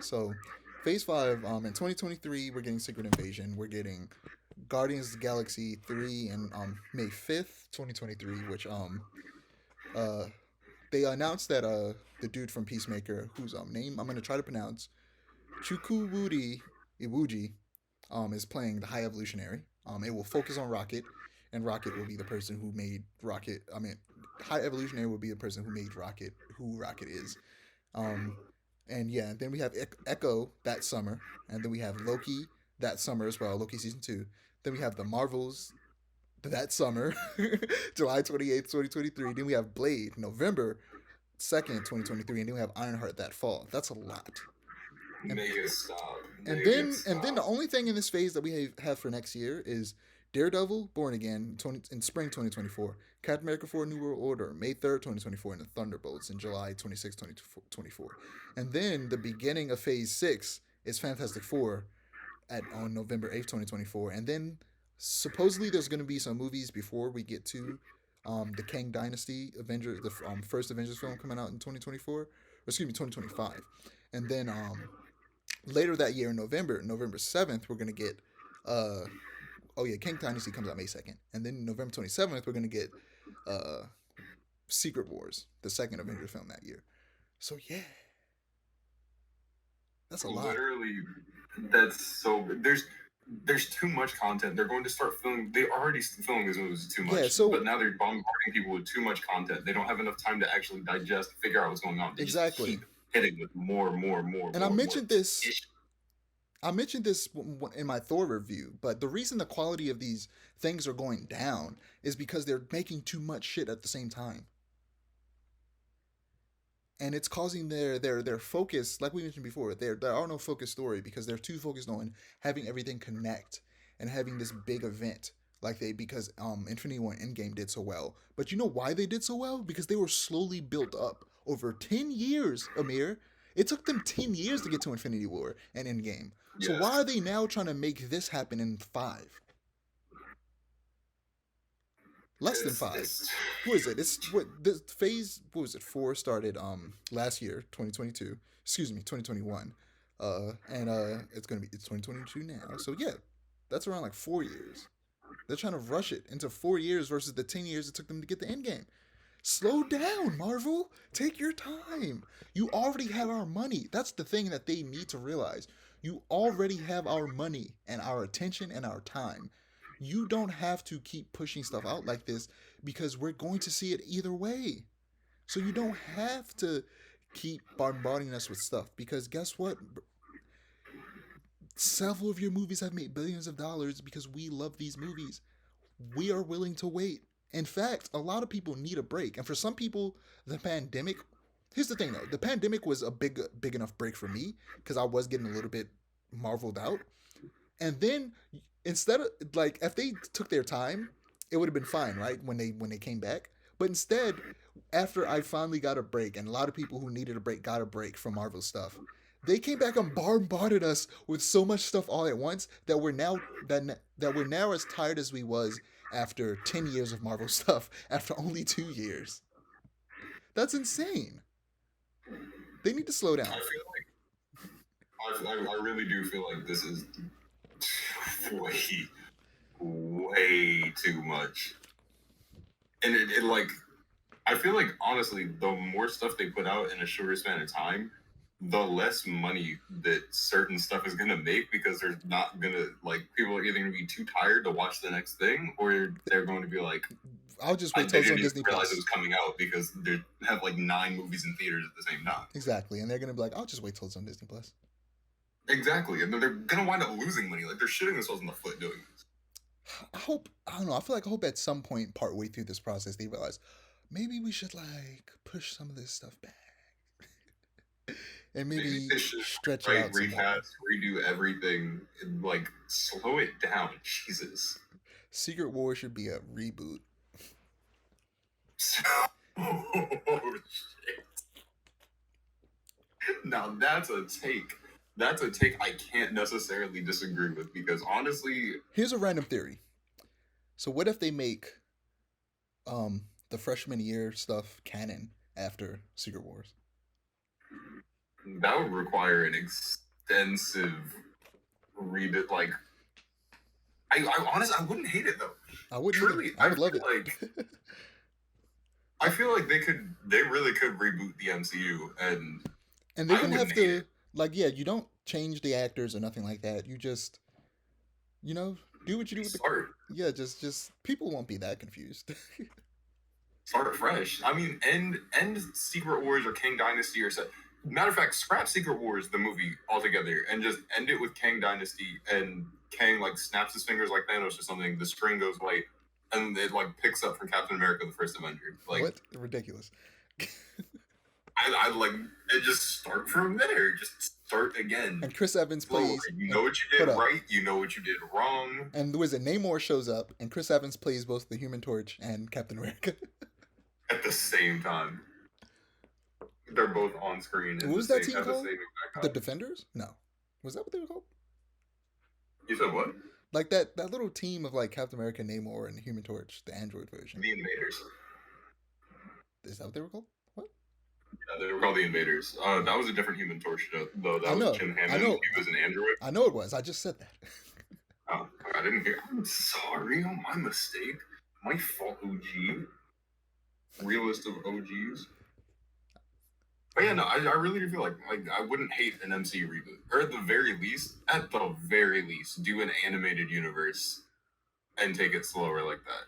So, Phase 5, in 2023, we're getting Secret Invasion. We're getting Guardians of the Galaxy 3 and May 5th, 2023, which uh they announced that the dude from Peacemaker, whose name I'm gonna try to pronounce, Chukwudi Iwuji, is playing the High Evolutionary. It will focus on Rocket, and Rocket will be the person who made Rocket. I mean, High Evolutionary will be the person who made Rocket, who Rocket is. Um, and yeah, then we have Echo that summer, and then we have Loki that summer as well, Loki season 2. Then we have the Marvels that summer, July 28th, 2023. Then we have Blade November 2nd, 2023, and then we have Ironheart that fall. That's a lot. And Make it stop. and Make it then the stop. only thing in this phase that we have for next year is Daredevil, Born Again, in spring 2024. Captain America 4, New World Order, May 3rd, 2024, and the Thunderbolts in July 26th, 2024. And then the beginning of Phase 6 is Fantastic Four on November 8th, 2024. And then supposedly there's going to be some movies before we get to the Kang Dynasty Avengers, the first Avengers film coming out in 2024, or excuse me, 2025. And then later that year in November 7th, we're gonna get uh oh yeah, King Dynasty comes out May 2nd, and then November 27th we're gonna get uh Secret Wars, the second Avengers film that year. So yeah, that's a lot. Literally, that's so. There's too much content. They're going to start filming. They already filming these movies too Yeah, much, so but now they're bombarding people with too much content. They don't have enough time to actually digest, figure out what's going on. They just exactly. keep hitting with more, more, more, And I more, more. mentioned this. I mentioned this in my Thor review, but the reason the quality of these things are going down is because they're making too much shit at the same time, and it's causing their focus, like we mentioned before, there are no focus story because they're too focused on having everything connect and having this big event like they because Infinity War and Endgame did so well. But you know why they did so well? Because they were slowly built up over 10 years, Amir. It took them 10 years to get to Infinity War and Endgame. So why are Yes, they now trying to make this happen in 5? Less than it's 5. it's Who is it? It's what this phase. What was it? 4 started last year, 2022. Excuse me, 2021. And it's 2022 now. So yeah, that's around like 4 years. They're trying to rush it into 4 years versus the 10 years it took them to get the end game. Slow down, Marvel. Take your time. You already have our money. That's the thing that they need to realize. You already have our money and our attention and our time. You don't have to keep pushing stuff out like this because we're going to see it either way. So you don't have to keep bombarding us with stuff because guess what? Several of your movies have made billions of dollars because we love these movies. We are willing to wait. In fact, a lot of people need a break. And for some people, the pandemic, here's the thing though, the pandemic was a big enough break for me because I was getting a little bit marveled out. And then instead of like if they took their time, it would have been fine, right? When they came back. But instead, after I finally got a break, and a lot of people who needed a break got a break from Marvel stuff, they came back and bombarded us with so much stuff all at once that we're now as tired as we was after 10 years of Marvel stuff after only 2 years. That's insane. They need to slow I down. feel I really do feel like this is way way too much, and it like I feel like honestly, the more stuff they put out in a shorter span of time, the less money that certain stuff is gonna make because they're not gonna like people are either gonna be too tired to watch the next thing or they're going to be like, I'll just wait till they it's on didn't even Disney realize it Plus. was coming out because they have like 9 movies in theaters at the same time. Exactly, and they're gonna be like, I'll just wait till it's on Disney Plus. Exactly, and then they're gonna wind up losing money. Like they're shooting themselves in the foot doing this. I don't know. I feel like I hope at some point, part way through this process, they realize maybe we should like push some of this stuff back and Maybe maybe they should stretch it rewrite, out some more. recast, redo everything, and like slow it down. Jesus. Secret War should be a reboot. Oh, shit. Now that's a take. That's a take I can't necessarily disagree with because honestly, Here's a random theory. So what if they make the freshman year stuff canon after Secret Wars? that would require an extensive read it. Like, I honestly, I wouldn't hate it though. I wouldn't either. Truly, I would love it. I feel like they really could reboot the MCU, and And they I wouldn't wouldn't have hate to it. like, yeah, you don't change the actors or nothing like that. You just, do what you do with the Start yeah, just people won't be that confused. start fresh. I mean, end Secret Wars or Kang Dynasty or so. Matter of fact, scrap Secret Wars the movie altogether and just end it with Kang Dynasty and Kang like snaps his fingers like Thanos or something. The string goes white and it like picks up from Captain America: The First Avenger. Like What? Ridiculous. I like it. Just start from there. Just start again. And Chris Evans Slower. plays You and know what you hold did up. right. You know what you did wrong And the wizard Namor shows up and Chris Evans plays both the Human Torch and Captain America. at the same time. They're both on screen What was that team at the called? same exact The time. Defenders? No. Was that what they were called? You said what? Like that little team of like Captain America, Namor, and Human Torch, the Android version. The Invaders. Is that what they were called? What? Yeah, they were called the Invaders. That was a different Human Torch show, though. That I was know. Jim I Hammond. know. He was an android. I know it was. I just said that. Oh, I didn't hear. I'm sorry. Oh, my mistake. My fault, OG. Realist of OGs. But yeah, no, I really do feel like I wouldn't hate an MCU reboot, or at the very least, do an animated universe and take it slower like that.